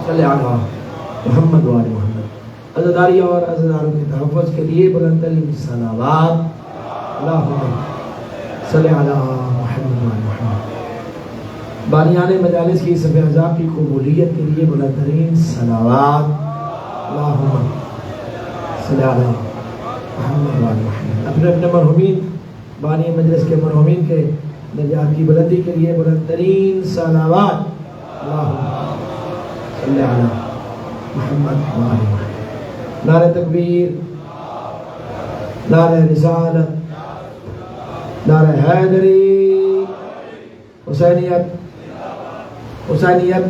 صلی علی محمد و آل محمد. عزاداری اور عزاداروں کے تحفظ کے لیے بلند ترین صلوات. اللہم صلی علی محمد و آل محمد. بانیان مجالس کی صف اعضاء کی قبولیت کے لیے بلند ترین صلوات. اللہم صلی علی محمد و آل محمد. اپنے اپنے مرحومین بانی مجلس کے مرحومین کے نجات کی بلندی کے لیے بلند ترین صلوات. اللہم صلی علی محمد و آل محمد. نعرہ تکبیر، نعرہ رسالت، نعرہ حیدری، حسینیت، حسینیت،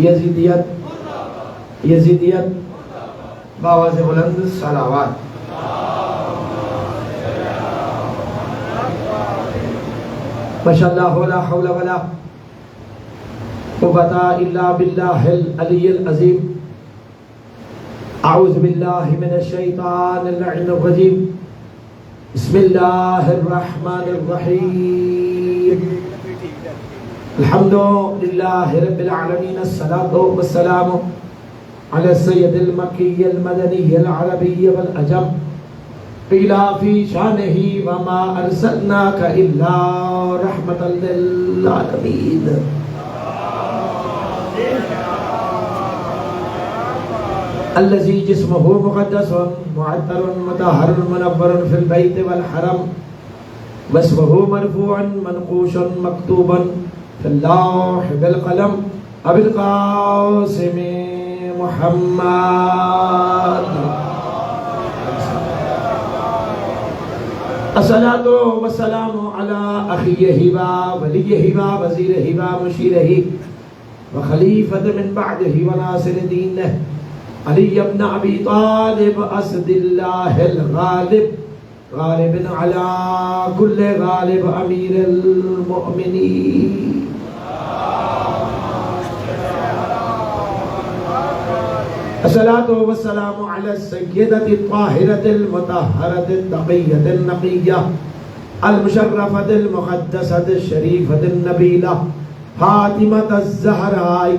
یزیدیت، یزیدیت، باواز بلند صلوات. ماشاءاللہ لا حول ولا قوة الا باللہ العلی العظیم. اعوذ باللہ من الشیطان اللعین الرجیم. بسم اللہ الرحمن الرحیم. الحمد للہ رب العالمین. الصلاة والسلام علی السید المکی المدنی العربی والعجم. قیل فی شانہ وما ارسلناک الا رحمتا للعالمین. الذي جسمه مقدس معطر مطهر منور في البيت والحرم واسمه مرفوع منقوش مكتوبا في اللوح بالقلم أبي القاسم محمد. الصلاة والسلام على أخيه ووليه ووزيره ومشيره وخليفة من بعده وناصر دينه علی ابن ابی طالب اسد اللہ الغالب غالب علی کل غالب امیر المؤمنین. الصلاة والسلام علی السیدة الطاہرة المطہرة التقیة النقیة المشرفة المقدسة الشریفة النبیلہ فاطمة الزہراء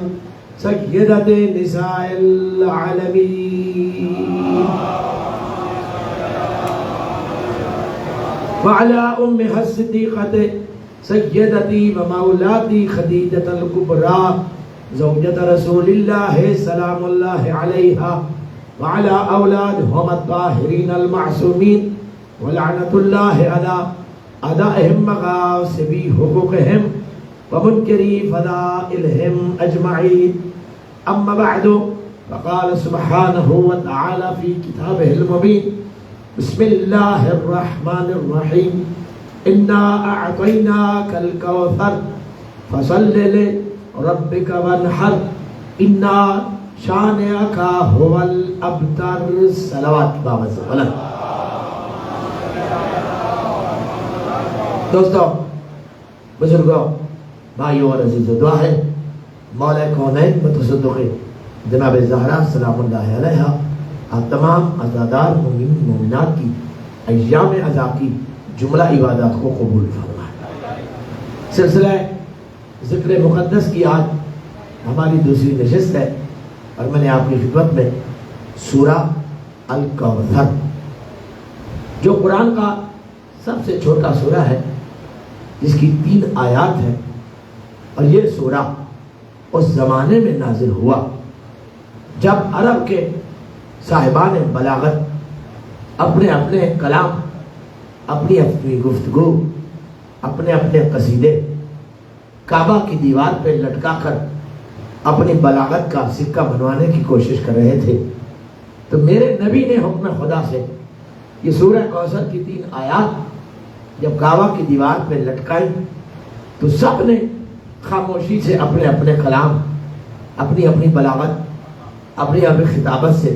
سیدت نساء العالمین وعلى أمها الصديقة سيدتي ومولاتي خديجة الكبرى زوجة رسول الله سلام الله عليها وعلى أولادهم الطاهرين المعصومين ولعنة الله على أعدائهم مغاصبي حقوقهم ومنكري فضائلهم أجمعين. أما بعد فقال سبحانه وتعالى في كتابه المبين بسم الله الرحمن الرحيم إنا أعطيناك الكوثر فصل لربك وانحر إنا شانئك هو الأبتر. صلوات بابا زبالہ. دوستو، بزرگوں، بھائیو اور عزیزو، دعا ہے مولا کونین متصدق جناب زہرا سلام اللہ علیہ آپ تمام عزادار مومن مومنات کی ایام عزا کی جملہ عبادات کو قبول فرمائے. سلسلہ ذکر مقدس کی آج ہماری دوسری نشست ہے اور میں نے آپ کی خدمت میں سورہ الکوثر جو قرآن کا سب سے چھوٹا سورہ ہے جس کی 3 آیات ہیں، اور یہ سورہ اس زمانے میں نازل ہوا جب عرب کے صاحبان بلاغت اپنے اپنے کلام، اپنی اپنی گفتگو، اپنے اپنے قصیدے کعبہ کی دیوار پہ لٹکا کر اپنی بلاغت کا سکہ بنوانے کی کوشش کر رہے تھے. تو میرے نبی نے حکم خدا سے یہ سورہ کوثر کی 3 آیات جب کعبہ کی دیوار پہ لٹکائی تو سب نے خاموشی سے اپنے اپنے کلام، اپنی اپنی بلاغت، اپنی اپنی خطابت سے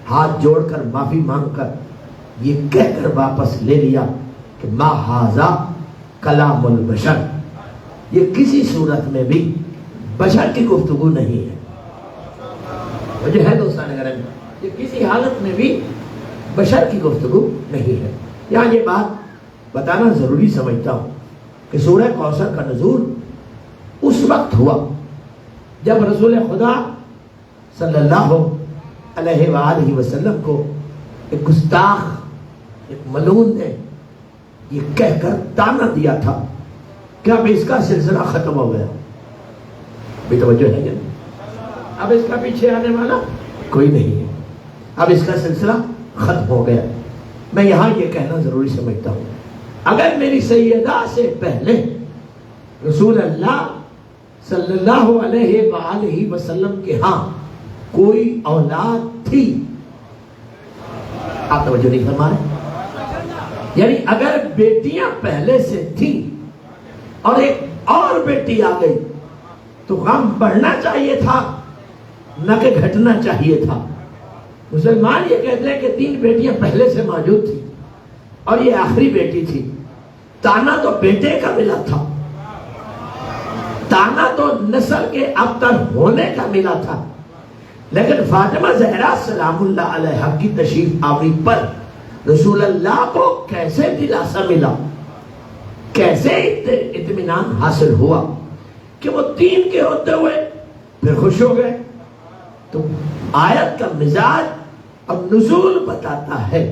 ہاتھ جوڑ کر معافی مانگ کر یہ کہہ کر واپس لے لیا کہ ما ھذا کلام البشر، یہ کسی صورت میں بھی بشر کی گفتگو نہیں ہے. وجہ ہے دوستان گرامی، یہ کسی حالت میں بھی بشر کی گفتگو نہیں ہے. یہاں یہ بات بتانا ضروری سمجھتا ہوں کہ سورہ کوثر کا نزول اس وقت ہوا جب رسول خدا صلی اللہ علیہ وآلہ وسلم کو ایک گستاخ، ایک ملعون نے یہ کہہ کر تانا دیا تھا کہ اب اس کا سلسلہ ختم ہو گیا، بھی توجہ ہے جب اب اس کا پیچھے آنے والا کوئی نہیں ہے، اب اس کا سلسلہ ختم ہو گیا. میں یہاں یہ کہنا ضروری سمجھتا ہوں، اگر میری سیدہ سے پہلے رسول اللہ صلی اللہ علیہ وآلہ وسلم کے ہاں کوئی اولاد تھی، آپ توجہ نہیں فرما رہے، یعنی اگر بیٹیاں پہلے سے تھیں اور ایک اور بیٹی آ گئی تو غم بڑھنا چاہیے تھا نہ کہ گھٹنا چاہیے تھا. مسلمان یہ کہتے ہیں کہ 3 بیٹیاں پہلے سے موجود تھیں اور یہ آخری بیٹی تھی. تانا تو بیٹے کا ملا تھا، تانا تو نسل کے ابتر ہونے کا ملا تھا، لیکن فاطمہ زہرا سلام اللہ علیہا کی تشریف آوری پر رسول اللہ کو کیسے دلاسا ملا، کیسے اطمینان حاصل ہوا کہ وہ 3 کے ہوتے ہوئے پھر خوش ہو گئے. تو آیت کا مزاج اور نزول بتاتا ہے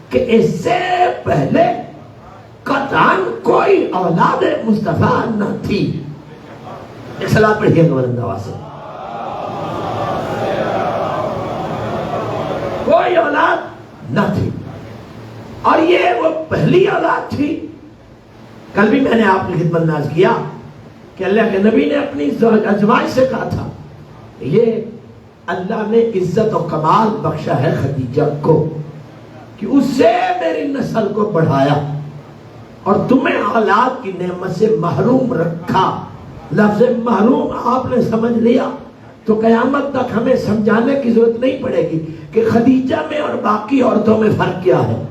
کہ اس سے پہلے قطعاً کوئی اولاد مصطفیٰ نہ تھی. ایک صلاۃ پڑھیے گا بلند آواز سے. کوئی اولاد نہ تھی اور یہ وہ پہلی اولاد تھی. کل بھی میں نے آپ کی خدمت میں عرض کیا کہ اللہ کے نبی نے اپنی ازواج سے کہا تھا یہ اللہ نے عزت و کمال بخشا ہے خدیجہ کو کہ اس سے میری نسل کو بڑھایا اور تمہیں اولاد کی نعمت سے محروم رکھا. لفظ محروم آپ نے سمجھ لیا تو قیامت تک ہمیں سمجھانے کی ضرورت نہیں پڑے گی کہ خدیجہ میں اور باقی عورتوں میں فرق کیا ہے.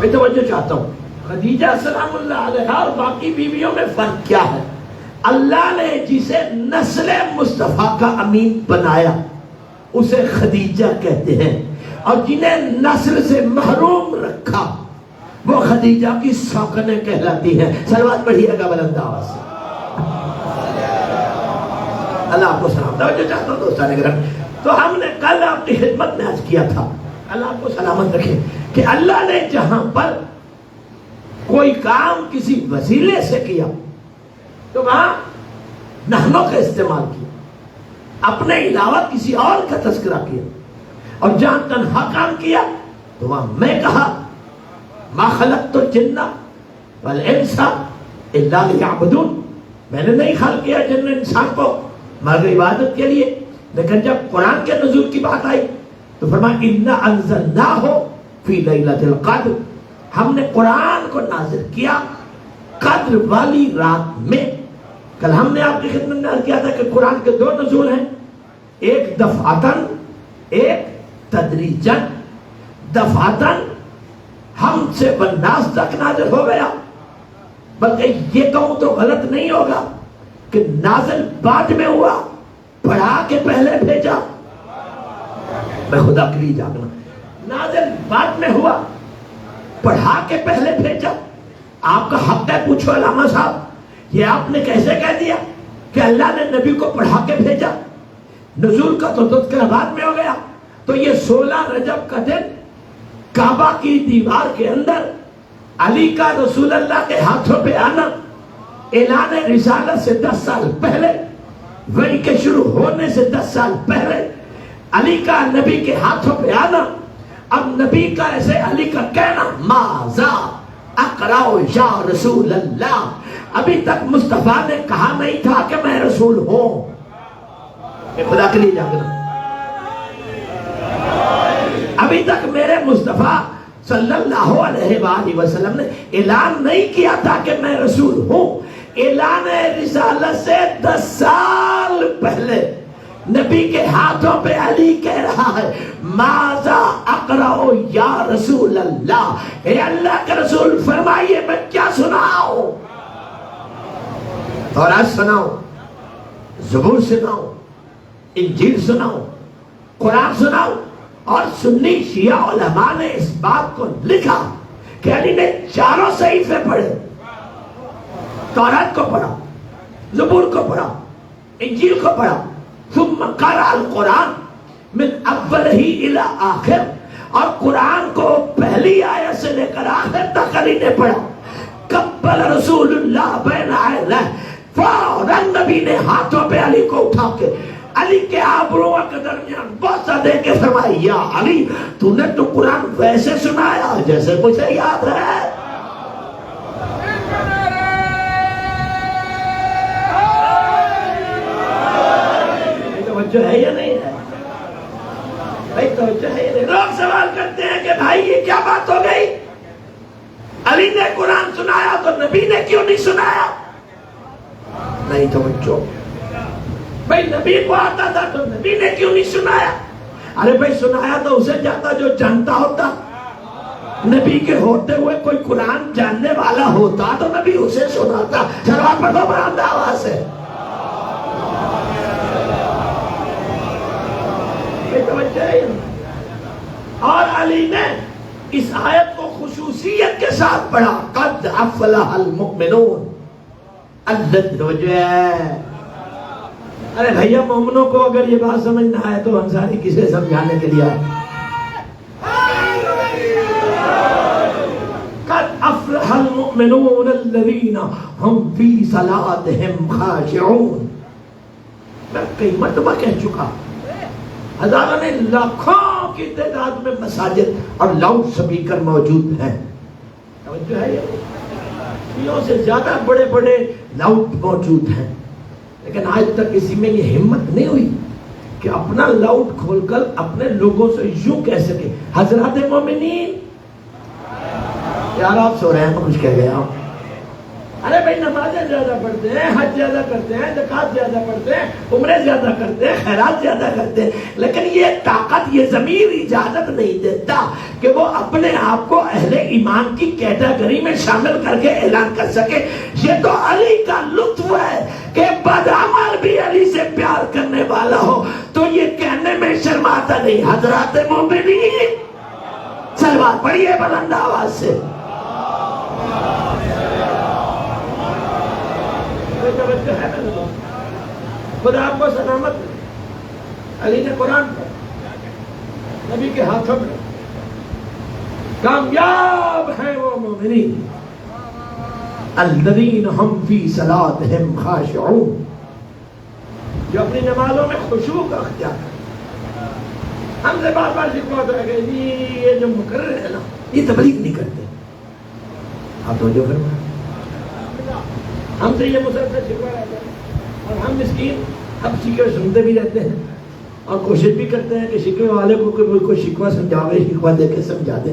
میں توجہ چاہتا ہوں، خدیجہ سلام اللہ علیہا اور باقی بیویوں میں فرق کیا ہے. اللہ نے جسے نسل مصطفیٰ کا امین بنایا اسے خدیجہ کہتے ہیں، اور جنہیں نسل سے محروم رکھا وہ خدیجہ کی سوکنے کہلاتی ہیں. صلوات پڑھیے گا بلند آواز سے. اللہ آپ کو سلام. توجہ چاہتا ہوں دوستان کرام، تو ہم نے کل آپ کی خدمت میں عرض کیا تھا، اللہ آپ کو سلامت رکھے، کہ اللہ نے جہاں پر کوئی کام کسی وسیلے سے کیا تو وہاں نحنوں کا استعمال کیا، اپنے علاوہ کسی اور کا تذکرہ کیا، اور جہاں تنہا کام کیا تو وہاں میں کہا ما خلقت الجن والانس الا لیعبدون، میں نے نہیں خلق کیا جن انسان کو مگر عبادت کے لیے. لیکن جب قرآن کے نزول کی بات آئی تو فرمایا انا انزلناہ فی لیلۃ القدر، ہم نے قرآن کو نازل کیا قدر والی رات میں. کل ہم نے آپ کی خدمت میں عرض کیا تھا کہ قرآن کے 2 نزول ہیں، ایک دفعتاً ایک تدریجاً. دفعتاً ہم سے والناس تک نازل ہو گیا، بلکہ یہ کہوں تو غلط نہیں ہوگا کہ نازل بعد میں ہوا، پڑھا کے پہلے بھیجا. میں خدا کے لیے جاگنا، نازل بعد میں ہوا، پڑھا کے پہلے بھیجا. آپ کا حق ہے، پوچھو علامہ صاحب یہ آپ نے کیسے کہہ دیا کہ اللہ نے نبی کو پڑھا کے بھیجا؟ نزول کا تو تذکرہ بعد میں ہو گیا. تو یہ 16 رجب کا دن کعبہ کی دیوار کے اندر علی کا رسول اللہ کے ہاتھوں پہ آنا، اعلان رسالت سے 10 سال پہلے، وحی کے شروع ہونے سے 10 سال پہلے علی کا نبی کے ہاتھوں پہ آنا. اب نبی کا ایسے علی کا کہنا ماذا اقرأ یا رسول اللہ، ابھی تک مصطفیٰ نے کہا نہیں تھا کہ میں رسول ہوں. خدا کے لیے جاگنا، ابھی تک میرے مصطفیٰ صلی اللہ علیہ وآلہ وسلم نے اعلان نہیں کیا تھا کہ میں رسول ہوں. اعلان رسالت سے 10 سال پہلے نبی کے ہاتھوں پہ علی کہہ رہا ہے ماذا اقرأ یا رسول اللہ، اے اللہ کے رسول فرمائیے میں کیا سناؤں؟ تورات سناؤں، زبور سناؤں، انجیل سناؤں، قرآن سناؤں. اور سنی شیعہ علماء نے اس بات کو لکھا کہ علی نے 4 صحیفے پڑھے، تورات کو پڑھا، زبور کو پڑھا، انجیل کو پڑھا، ثم قرأ القرآن من اولہ الی آخر، اور قرآن کو پہلی آیت سے لے کر آخر تک علی نے پڑھا. قبل رسول اللہ بین عینیہ، فوراً نبی نے ہاتھوں پہ علی کو اٹھا کے علی کے آبروؤں کے درمیان بوسہ دے کے فرمایا، یا علی تو نے تو قرآن ویسے سنایا جیسے مجھے یاد ہے. توجہ ہے یا نہیں ہے بھائی؟ توجہ ہے یا نہیں؟ لوگ سوال کرتے ہیں کہ بھائی یہ کیا بات ہو گئی، علی نے قرآن سنایا تو نبی نے کیوں نہیں سنایا؟ نہیں توجہ بھائی، نبی کو آتا تھا تو نبی نے کیوں نہیں سنایا؟ ارے بھائی سنایا تو اسے جاتا جو جانتا ہوتا. نبی کے ہوتے ہوئے کوئی قرآن جاننے والا ہوتا تو نبی اسے سناتا. چلو آپ پڑھو برآمدہ آواز سے. اور علی نے اس آیت کو خصوصیت کے ساتھ پڑھا، قد افلح المؤمنون الذین. ارے بھیا مومنوں کو اگر یہ بات سمجھ نہ آئے تو انصاری کسے سمجھانے کے لیے آئے؟ قد افلح المؤمنون الذین هم فی صلاتهم خاشعون. میں کئی مرتبہ کہہ چکا، ہزاروں نے لاکھوں کی تعداد میں مساجد اور لاؤڈ سپیکر موجود ہیں. توجہ ہے، یہ سے زیادہ بڑے بڑے لاؤڈ موجود ہیں، لیکن آج تک کسی میں یہ ہمت نہیں ہوئی کہ اپنا لاؤڈ کھول کر اپنے لوگوں سے یوں کہہ سکے، حضرات مومنین. یار آپ سو رہے ہیں میں کچھ کہہ گیا ہوں. ارے بھائی نمازیں زیادہ پڑھتے ہیں، حج زیادہ کرتے ہیں، زکوٰۃ زیادہ پڑھتے ہیں، عمرے زیادہ کرتے ہیں، خیرات زیادہ کرتے ہیں، لیکن یہ طاقت، یہ ضمیر اجازت نہیں دیتا کہ وہ اپنے آپ کو اہل ایمان کی کیٹیگری میں شامل کر کے اعلان کر سکے. یہ تو علی کا لطف ہے کہ بدعمل بھی علی سے پیار کرنے والا ہو تو یہ کہنے میں شرماتا نہیں، حضرات مومنین. صلوات پڑھیے بلند آواز سے. خدا آپ کو سلامت. علی نے قرآن پڑھا، نبی کے ہاتھوں میں. کامیاب ہیں وہ مومنین الذین ہم فی صلاتہم خاشعون، جو اپنی نمازوں میں خشوع کا اختیار کرتے. ہم سے بار بار شکوہ ہوتا ہے کہ یہ جو مقرر ہے نا یہ تبلیغ نہیں کرتے. آپ توجہ فرمائیں، ہم سے یہ مسلسل شکوہ رہتا ہے اور ہم مسکین اب شکوے سنتے بھی رہتے ہیں اور کوشش بھی کرتے ہیں کہ شکوے والے کو کوئی شکوہ سمجھاوے، شکوہ دے کے سمجھا دے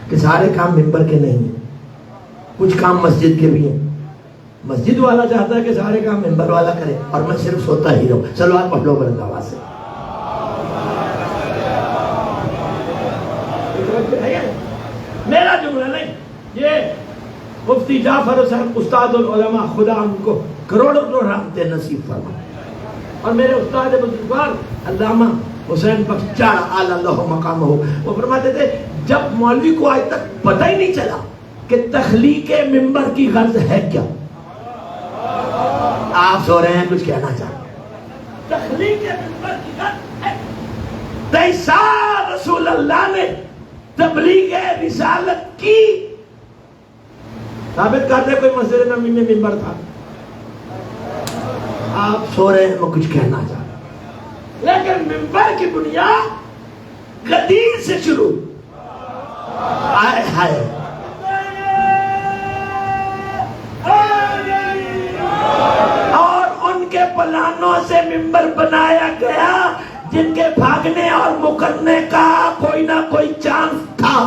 کہ سارے کام ممبر کے نہیں ہیں، کچھ کام مسجد کے بھی ہیں. مسجد والا چاہتا ہے کہ سارے کام ممبر والا کرے اور میں صرف سوتا ہی رہوں. چلو آپ پڑھ لو بلند آواز سے. میرا جملہ نہیں، یہ مفتی جعفر صاحب استاد العلماء، خدا ان کو کروڑوں رحمتیں نصیب فرمائے، اور میرے استاد بزرگوار علامہ حسین بخش چارہ اعلی اللہ مقامہ، وہ فرماتے تھے جب مولوی کو آج تک پتہ ہی نہیں چلا کہ تخلیق ممبر کی غرض ہے کیا. آپ سو رہے ہیں کچھ کہنا چاہتے ہیں؟ تخلیق ممبر کی غرض ہے 23 سال رسول اللہ نے تبلیغ رسالت کی. ثابت کرتے کوئی مسجد نبوی میں ممبر تھا؟ آپ سو رہے ہیں میں کچھ کہنا چاہتا ہوں، لیکن ممبر کی بنیاد غدیر سے شروع. آئے ہائے، اور ان کے پلانوں سے ممبر بنایا گیا جن کے بھاگنے اور مکرنے کا کوئی نہ کوئی چانس تھا.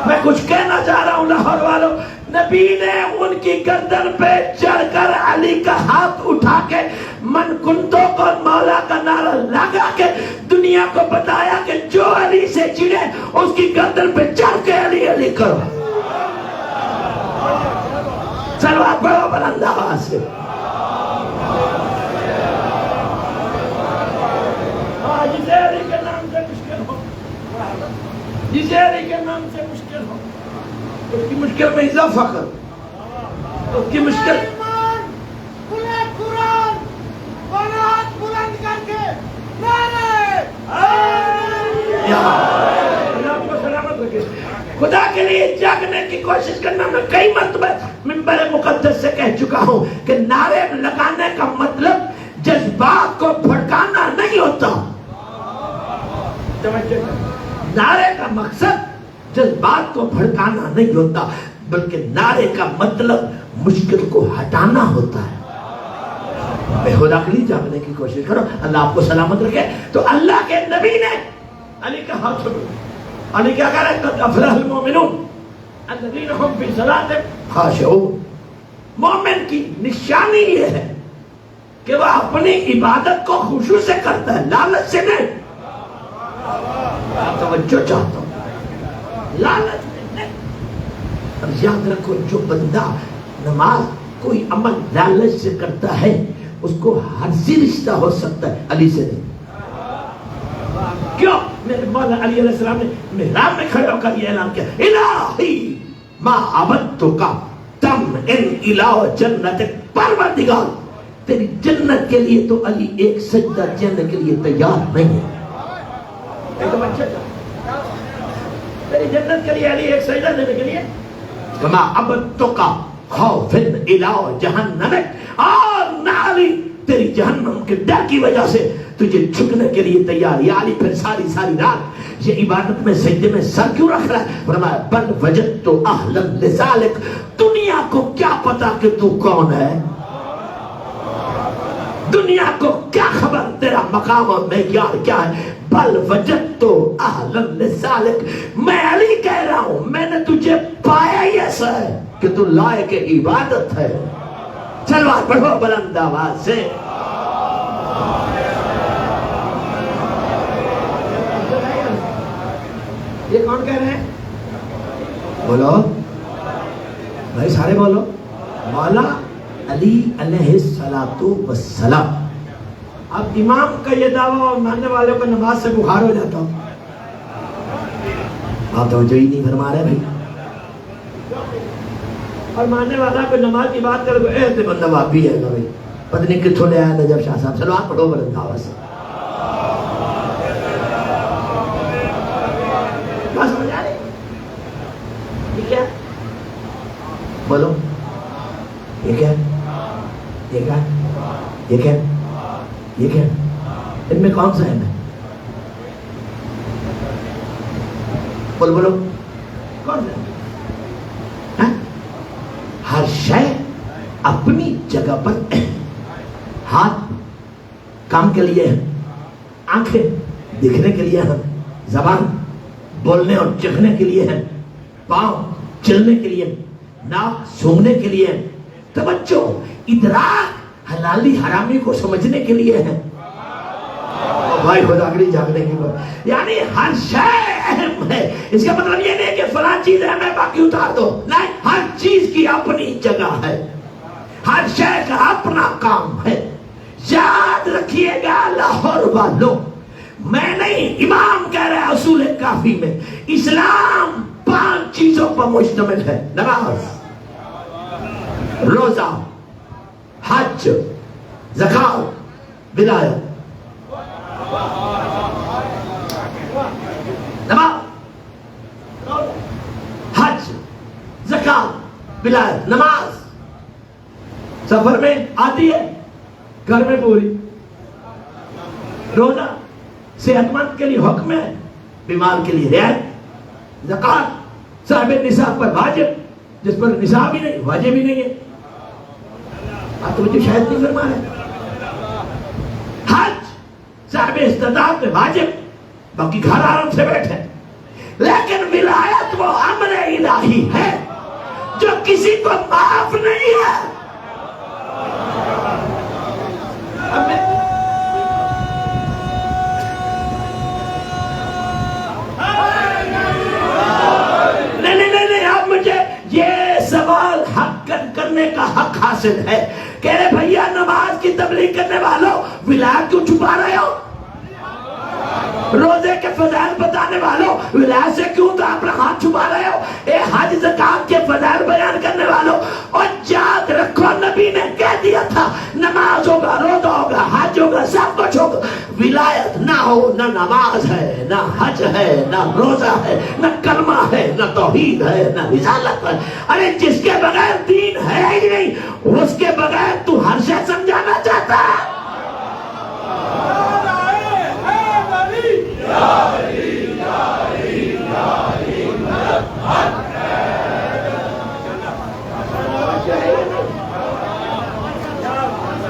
میں کچھ کہنا چاہ رہا ہوں لاہور والوں، نبی نے ان کی گردن پہ چڑھ کر علی کا ہاتھ اٹھا کے من کنتو کو مولا کا نعرہ لگا کے دنیا کو بتایا کہ جو علی سے چڑھے اس کی گردن پہ چڑھ کے علی علی کرو. صلوات پڑھو بلند آواز سے. جسے علی کے نام سے مشکل ہو، جسے علی کے نام سے مشکل ہو، اس کی مشکل میں اضافہ کرو، اس کی مشکل جاگنے کی کوشش کرنا. میں کئی مرتبہ منبر مقدس سے کہہ چکا ہوں کہ نعرے لگانے کا مطلب جذبات کو بھڑکانا نہیں ہوتا. نعرے کا مقصد جذبات کو بھڑکانا نہیں ہوتا بلکہ نعرے کا مطلب مشکل کو ہٹانا ہوتا ہے. بے خدا کے لیے جاگنے کی کوشش کرو. اللہ آپ کو سلامت رکھے. تو اللہ کے نبی نے علی کا ہاتھ چھوڑو. علی کیا کہہ رہے ہیں؟ قد افلح المؤمنون الذین هم فی صلاتهم خاشعون. مومن کی نشانی یہ ہے کہ وہ اپنی عبادت کو خشوع سے کرتا ہے, لالچ سے نہیں. توجہ چاہتا ہوں, لالچ نہیں. اور یاد رکھو, جو بندہ نماز کوئی عمل لالچ سے کرتا ہے اس کو حرصی رشتہ ہو سکتا ہے, علی سے نہیں. کیوں؟ میرے مولا علی علیہ السلام نے محراب میں کھڑے ہو کر یہ اعلان کیا, الہی ما عبدتک تم ان الہ جنت. پروردگار تیری جنت کے لیے تو علی ایک سجدہ دینے کے لیے تیار نہیں ہے. تیری جنت کے لیے علی ایک سجدہ دینے کے لیے. ما عبدتک خوفا الى جہنم. اور نہ علی تیری جہنم کے ڈر کی وجہ سے تجھے جھکنے کے لیے تیار. یا علی پھر ساری رات یہ عبادت میں سجدے میں سر کیوں رکھ رہا ہے؟ فرمایا بل وجدت اہلا لذالک. دنیا کو کیا پتا کہ تو کون ہے, دنیا کو کیا خبر تیرا مقام اور معیار کیا ہے. بل وجدت اہلا لذالک. میں علی کہہ رہا ہوں, میں نے تجھے پایا ہی ایسا ہے کہ تو لائق عبادت ہے. سلوات پڑھو بلند آواز سے. یہ کون کہہ رہے ہیں؟ بولو بھائی, سارے بولو. مولا علی علیہ السلام. اب امام کا یہ دعویٰ اور ماننے والوں کو نماز سے بخار ہو جاتا ہوں. آپ توجہ ہی نہیں فرما رہے بھائی. اور ماننے والا کو نماز کی بات کرے تو ایسے بندہ واپی ہے بھائی, پتہ نہیں کتھوں لے آیا نجف شاہ صاحب. چلو آپ پڑھو بلند آواز سے. بات سمجھ آ رہی؟ یہ کیا بولو, یہ کیا, یہ کیا, یہ کیا, یہ کیا, ان میں کون سا ہے؟ میں بولو بولو کون سا؟ ہر شے اپنی جگہ پر. ہاتھ کام کے لیے ہے, آنکھیں دیکھنے کے لیے ہے, زبان بولنے اور چکھنے کے لیے ہے, پاؤں چلنے کے لیے, ناک سونگھنے کے لیے, توجہ ادراک حلالی حرامی کو سمجھنے کے لیے ہے. بھائی خدا اگلی جاگنے کی بات, یعنی ہر شے اہم ہے. اس کا مطلب یہ نہیں کہ فلاں چیز ہے میں باقی اتار دو, نہیں, ہر چیز کی اپنی جگہ ہے, ہر شے کا اپنا کام ہے. یاد رکھیے گا لاہور والوں, میں نہیں, امام کہہ رہے ہیں اصول کافی میں, اسلام 5 چیزوں پر مشتمل ہے. نماز, روزہ, حج, زکات, ولایت. نماز, حج, زکات, ولایت. نماز سفر میں آتی ہے, گھر میں پوری. روزہ صحت مند کے لیے حکم ہے, بیمار کے لیے رعایت. زکات صاحب نصاب پر واجب, جس پر نصاب ہی نہیں واجب ہی نہیں ہے. آپ تو مجھے شاید نہیں فرما رہے. حج صاحب استطاعت پہ واجب, باقی گھر آرام سے بیٹھے. لیکن ولایت وہ امر الہی ہے جو کسی کو معاف نہیں ہے. نہیں, اب مجھے یہ سوال حق کرنے کا حق حاصل ہے کہ بھیا نماز کی تبلیغ کرنے والوں ولایت کیوں چھپا رہے ہو؟ روزے کے فضائل بتانے والوں ولایت سے کیوں تو اپنا ہاتھ چھپا رہے ہو؟ اے حج زکات کے فضائل بیان کرنے والوں, اور یاد رکھو نبی نے کہہ دیا تھا نماز ہوگا, روزہ ہوگا, حج ہوگا, سب کچھ ہوگا, ولایت نہ ہو، نہ نماز ہے، نہ حج ہے، نہ روزہ ہے، نہ کلمہ ہے، نہ توحید ہے، نہ رسالت ہے. ارے جس کے بغیر دین ہے ہی نہیں، اس کے بغیر تو ہر شے سمجھانا چاہتا ہے.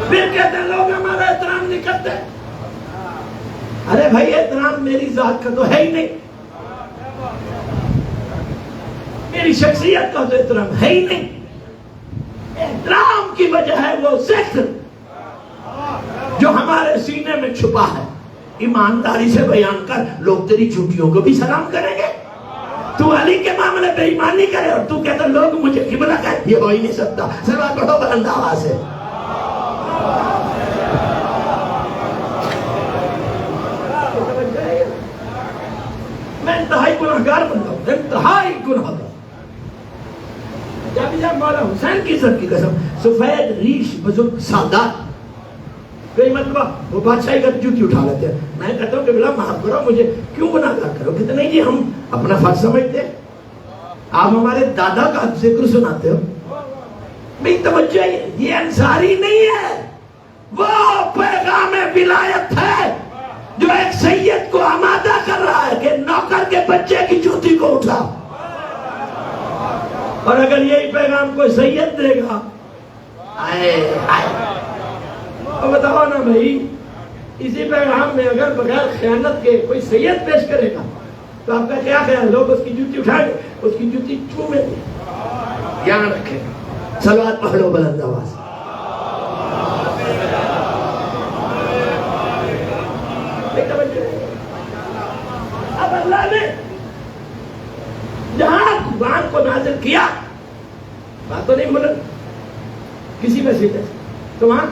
پھر کہتے ہیں لوگ ہمارا احترام نہیں کرتے. ارے بھائی احترام میری ذات کا تو ہے ہی نہیں، میری شخصیت کا تو احترام ہے ہی نہیں. احترام کی وجہ ہے وہ ذکر جو ہمارے سینے میں چھپا ہے. ایمانداری سے بیان کر، لوگ تیری چھٹیوں کو بھی سلام کریں گے. تو علی کے معاملے بے ایمانی کرے اور تو کہتا لوگ مجھے قبلہ کہے، یہ ہو ہی نہیں سکتا. سلوات پڑھو بلند آواز سے. میں انتہائی گناہگار بن رہا ہوں، انتہائی گناہگار. جب مولا حسین کی سر کی قسم، سفید ریش بزرگ سادات کئی مرتبہ وہ بادشاہی کا جوتی اٹھا لیتے ہیں. میں کہتا ہوں کہ بلا معاف کرو مجھے، کیوں گناہگار کرو؟ کہتے نہیں جی ہم اپنا فرض سمجھتے ہیں، آپ ہمارے دادا کا ذکر سناتے ہو. بھئی توجہ، یہ انصاری نہیں ہے، وہ پیغام ولایت ہے جو ایک سید کو آمادہ کر رہا ہے کہ نوکر کے بچے کی جوتی کو اٹھا. اور اگر یہی پیغام کوئی سید دے گا، بتاؤ نا بھائی، اسی پیغام میں اگر بغیر خیانت کے کوئی سید پیش کرے گا تو آپ کا کیا خیال؟ لوگ اس کی جوتی اٹھائیں گے، اس کی جوتی چومیں گے. یاد رکھیں. صلوات پڑھو بلند آواز. اب اللہ نے جہاں قرآن کو نازل کیا، بات تو نہیں بولا کسی وسیلے سے، تو وہاں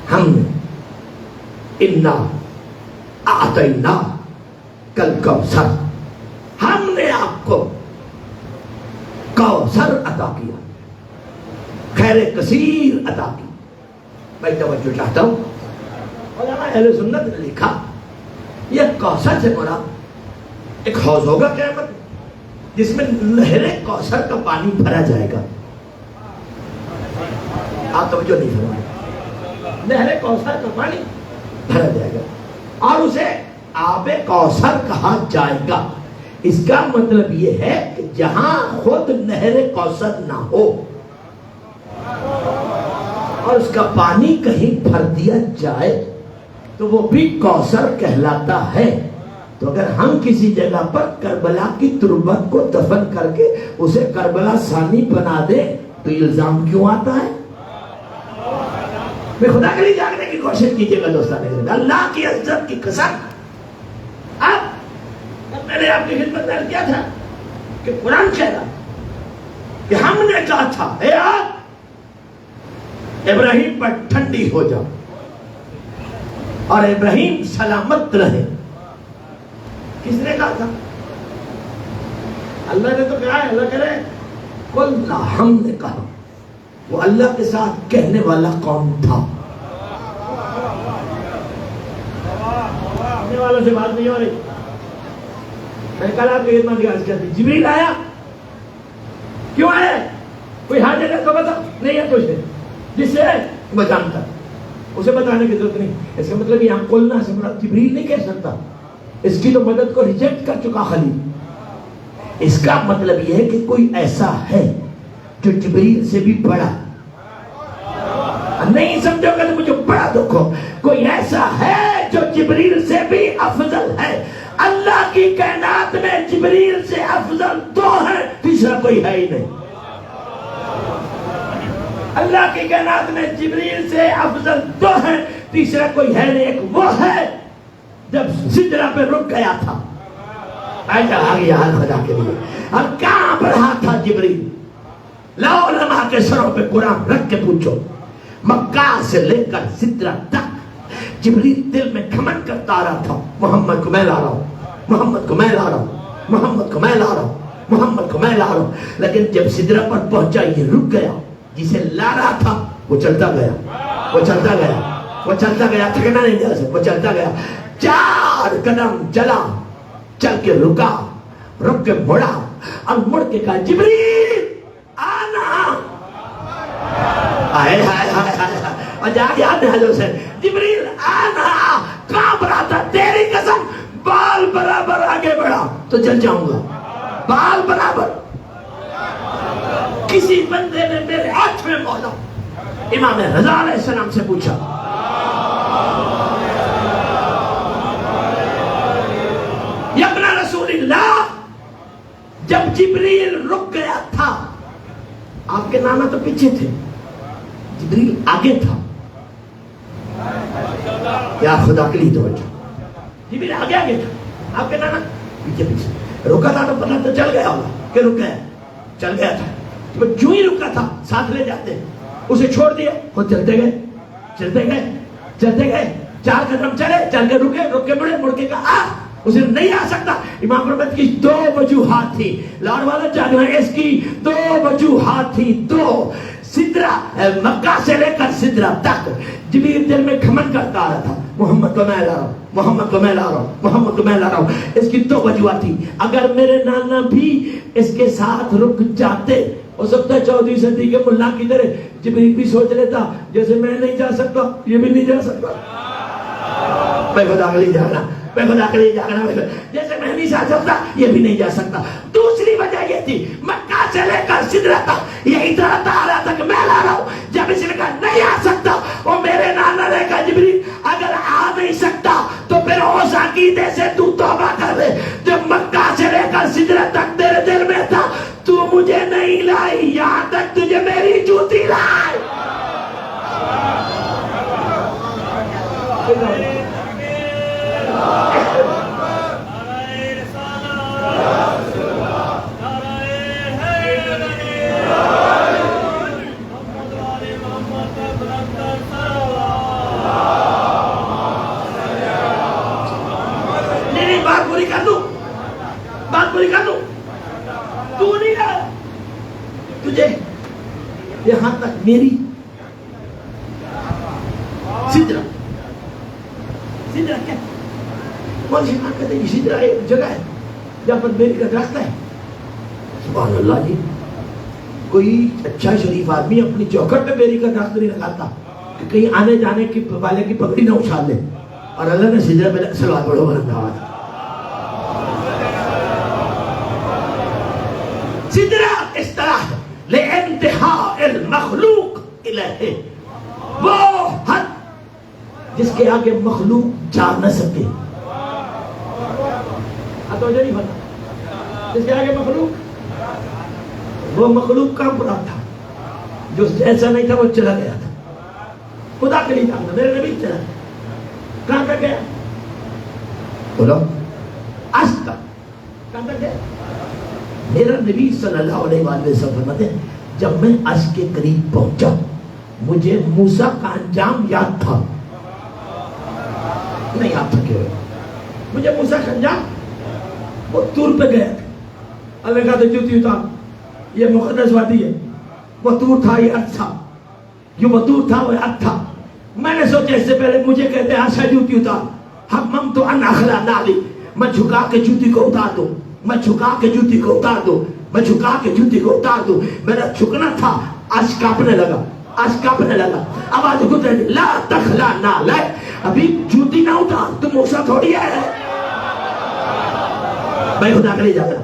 ہم نے اعطینا کل کوثر، ہم نے آپ کو کوثر عطا کیا، خیر کثیر عطا کی. میں توجہ چاہتا ہوں، علماء اہل سنت نے لکھا یہ کوثر سے مراد ایک حوض ہوگا قیامت جس میں نہر کوثر کا پانی بھرا جائے گا. آپ توجہ نہیں فرمائے، نہر کوثر کا پانی بھرا جائے گا اور اسے آب کوثر کہا جائے گا. اس کا مطلب یہ ہے کہ جہاں خود نہر کوثر نہ ہو اور اس کا پانی کہیں بھر دیا جائے تو وہ بھی کوثر کہلاتا ہے. تو اگر ہم کسی جگہ پر کربلا کی تربت کو دفن کر کے اسے کربلا ثانی بنا دیں تو الزام کیوں آتا ہے؟ میں خدا کے لیے جاننے کی کوشش کیجئے گا دوستان، اللہ کی عزت کی قسم. اب میں نے آپ کی خدمت میں کیا تھا کہ قرآن کہہ رہا کہ ہم نے کہا تھا اے ابراہیم پر ٹھنڈی ہو جاؤ اور ابراہیم سلامت رہے. کس نے کہا تھا؟ اللہ نے تو کہا ہے. اللہ کہہ رہے قلنا، ہم نے کہا. وہ اللہ کے ساتھ کہنے والا کون تھا؟ کہنے والوں سے بات نہیں ہو رہی. میں کل آپ کی خدمت کی عرض کرتی، جبریل آیا. کیوں آیا؟ کوئی حاجت ہے تو بتا. نہیں ہے کچھ جس سے میں جانتا، اسے بتانے کی ضرورت نہیں. اس کا مطلب یہاں قلنا سے مراد جبریل نہیں کہہ سکتا، اس کی تو مدد کو ریجیکٹ کر چکا خلیل. اس کا مطلب یہ ہے کہ کوئی ایسا ہے جو جبریل سے بھی بڑا. نہیں سمجھو گے تو مجھے بڑا دکھ ہو. کوئی ایسا ہے جو جبریل سے بھی افضل ہے. اللہ کی کائنات میں جبریل سے افضل دو ہیں، تیسرا کوئی ہے ہی نہیں. اللہ کی کائنات میں جبریل سے افضل دو ہیں، تیسرا کوئی ہے نہیں. ایک وہ ہے جب سدرہ پہ رک گیا تھا، ایسا آ گیا حال خدا کے لیے. اب کہاں بڑھا تھا جبریل؟ لاؤ علماء کے سروں پہ قرآن رکھ کے پوچھو. مکہ سے لے کر سدرہ تک جبریل دل میں گھمنڈ کرتا رہا تھا، محمد کو میں لا رہا ہوں، محمد کو میں لا رہا ہوں، محمد کو میں لا رہا ہوں، محمد کو میں لا رہا ہوں. لیکن جب سدرہ پر پہنچا یہ رک گیا. جسے لا رہا تھا وہ چلتا گیا، وہ چلتا گیا، وہ چلتا گیا, تھکنا نہیں جا سکتا, وہ چلتا گیا, 4 قدم چلا, چل کے رکا, رک کے مڑا اور مڑ کے کہا جبریل آنا. آئے ہائے ہائے ہائے, اور جا کے آتے ہیں جو سے جبریل آنا, کام رہا تھا, تیری قسم بال برابر آگے بڑھا تو چل جاؤں گا, بال برابر. کسی بندے نے میرے ہاتھ میں مولا امام رضا علیہ السلام سے پوچھا, یا ابن رسول اللہ, جب جبریل رک گیا تھا, آپ کے نانا تو پیچھے تھے, جبریل آگے تھا, یا خدا کے لیے توجہ, جبریل آگے آگے تھا, آپ کے نانا پیچھے پیچھے. رکا تھا تو پتہ تو چل گیا ہوگا کہ رک گیا, چل گیا تھا, جو ہی رکا تھا ساتھ لے جاتے, اسے چھوڑ دیا, خود چلتے گئے چلتے گئے چلتے گئے, 4 قدم چلے, چل کے رکے, رک کے مڑے, مڑ کے کہا اسے نہیں آ سکتا. امام احمد کی 2 وجوہات تھی, لاڑ والا جانو ہے, اس کی 2 وجوہات تھی, 2. سدرہ, مکہ سے لے کر سدرہ تک جبریل دل میں گھمنڈ کرتا آ رہا تھا, محمد کو میں لا رہا ہوں, محمد کو میں لا رہا ہوں, محمد کو میں لا رہا ہوں. اس کی 2 وجوہات تھی. اگر میرے نانا بھی اس کے ساتھ رک جاتے, ہو سکتا ہے 14ویں صدی کے ملا کی طرح جبریل بھی سوچ لیتا جیسے میں نہیں جا سکتا یہ بھی نہیں جا سکتا, میں خدا کے لیے جانا, میں خدا کے لیے جانا, جیسے میں نہیں جا سکتا یہ بھی نہیں جا سکتا. دوسری وجہ یہ تھی, مکہ سے لے کر سدرہ تک یہ اتنا آ رہا تھا کہ میں لا رہا ہوں. جب اس نے کہا نہیں آ سکتا, اور میرے نانا نے کہا جبریل اگر آ نہیں سکتا تو پھر اس عقیدے سے تو توبہ کر لے, جب مکہ سے لے کر سدرہ تک تیرے دل میں تھا تو مجھے نہیں لائی, یہاں تک تجھے میری جوتی لائی. بات پوری کر دوں, بات پوری کر دوں, تو نہیں رہا, تجھے یہاں تک میری سدرہ, سدرہ کیا کون سی بات کہتے ہیں, سدرہ ایک جگہ ہے جہاں پر میری کا درخت ہے. سبحان اللہ جی, کوئی اچھا شریف آدمی اپنی چوکھٹ پہ میری کا درخت نہیں لگاتا کہ کہیں آنے جانے کی والے کی پگڑی نہ اچھال لے. اور اللہ نے سدرہ پہ صلوات پڑھو بلند. سدرہ اس طرح لِانْتِهَاءِ الْمَخْلُوقِ إِلَيْهِ, وہ حد جس کے آگے مخلوق جا نہ سکے. توجہ نہیں بتا, جس کے آگے مخلوق, وہ مخلوق کام پورا تھا, جو ایسا نہیں تھا وہ چلا گیا تھا. خدا کے لیے کام تھا, میرے نبی چلا کہاں تک گیا, بولو آج تک کہاں تک گیا. میرا نبی صلی اللہ علیہ وآلہ وسلم فرماتے ہیں جب میں عرش کے قریب پہنچا مجھے موسیٰ کا انجام یاد تھا, نہیں یاد تھا کہ مجھے موسیٰ کا انجام, وہ طور پہ گئے تھے, اللہ کہا تھا جوتی اتار, یہ مقدس وادی ہے, وہ طور تھا یہ ارض تھا, جو وہ طور تھا وہ ارض تھا. میں نے سوچا اس سے پہلے مجھے کہتے ہیں آشا جوتی اتار, حمم تو ان اخلا نالی, میں جھکا کے جوتی کو اتار دوں, میں جھکا کے جوتی کو اتار دوں, میں جھکا کے جوتی کو اتار دوں. میرا جھکنا تھا, آج کانپنے لگا, آج کانپنے لگا. آواز گزر لا تخلا نالے, ابھی جوتی نہ اتار, تم موسیٰ تھوڑی ہے. بھائی خدا کے لیے جاتا,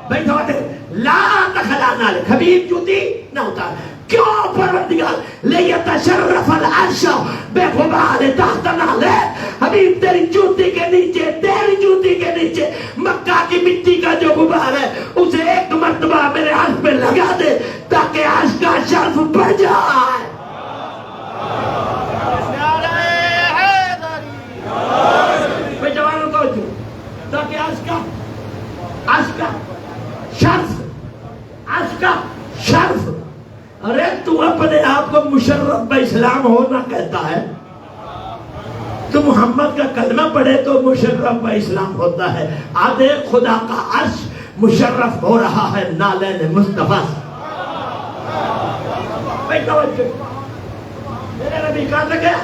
بھائی تھوڑے لا تخلا نالے, حبیب جوتی نہ اتار. کیوں پروردگار لیتشرف العرش بے غبار تحت نالے, حبیب تیری جوتی کے نیچے, تیری جوتی کے نیچے مکہ کی مٹی کا جو غبار ہے اسے ایک مرتبہ میرے عرش پہ لگا دے تاکہ عرش کا شرف بڑھ جائے. میں جوانوں کو جو تاکہ عرش کا شرف, عرش کا شرف. ارے تو اپنے آپ کو مشرف بہ اسلام ہونا کہتا ہے, تو محمد کا کلمہ پڑھے تو مشرف بہ اسلام ہوتا ہے. آدھے خدا کا عرش مشرف ہو رہا ہے نالین مصطفیٰ. میرے نبی کہاں تک گیا,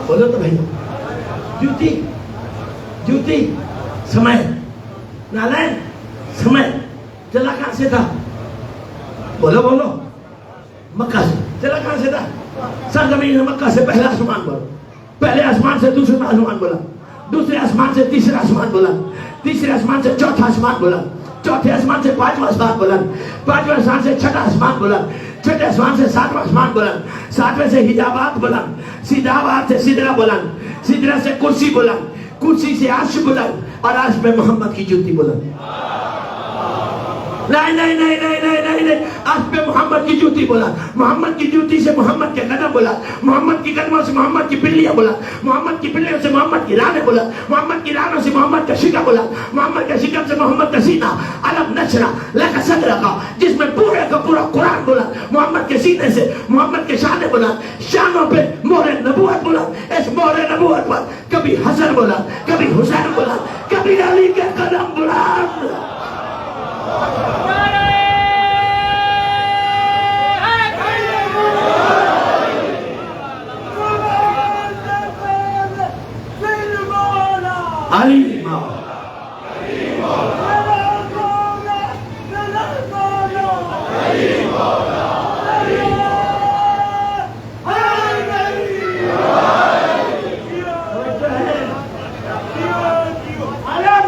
بولو تو بھائی جوتی جوتی سمے نالین سمے چلا کہاں سے تھا؟ بولو بولو مکہ سے. چلا کہاں سے تھا؟ سرزمین مکہ سے پہلا آسمان بولا, پہلے آسمان سے دوسرا آسمان بولا, دوسرے آسمان سے تیسرا آسمان بولا, تیسرے آسمان سے چوتھا آسمان بولا, چوتھے آسمان سے پانچواں آسمان بولا, پانچواں آسمان سے چھٹا آسمان بولا, چھٹے آسمان سے ساتواں آسمان بولا, ساتویں سے حجابات بولا, حجابات سے سدرہ بولا, سدرہ سے کرسی بولا, کرسی سے عرش بولا, اور عرش پہ محمد کی جوتی بولا. نہیں نہیں نہیں نہیں نہیں نہیں, عرش پہ محمد کی جوتی بولا, محمد کی جوتی سے محمد کے قدم بولا, محمد کی قدموں سے محمد کی پلیاں بولا, محمد کی پلیوں سے محمد کی رانیں بولا, محمد کی رانوں سے محمد کا شکم بولا, محمد کے شکم سے محمد کا سینہ, علم نشرہ لک صدرہ کا, جس میں پورے کا پورا قرآن بولا, محمد کے سینے سے محمد کے شانے بولا, شانوں پہ مہر نبوت بولا, اس مہر نبوت پر کبھی حسن بولا, کبھی حسین بولا, کبھی علی کے قدم بولا. علی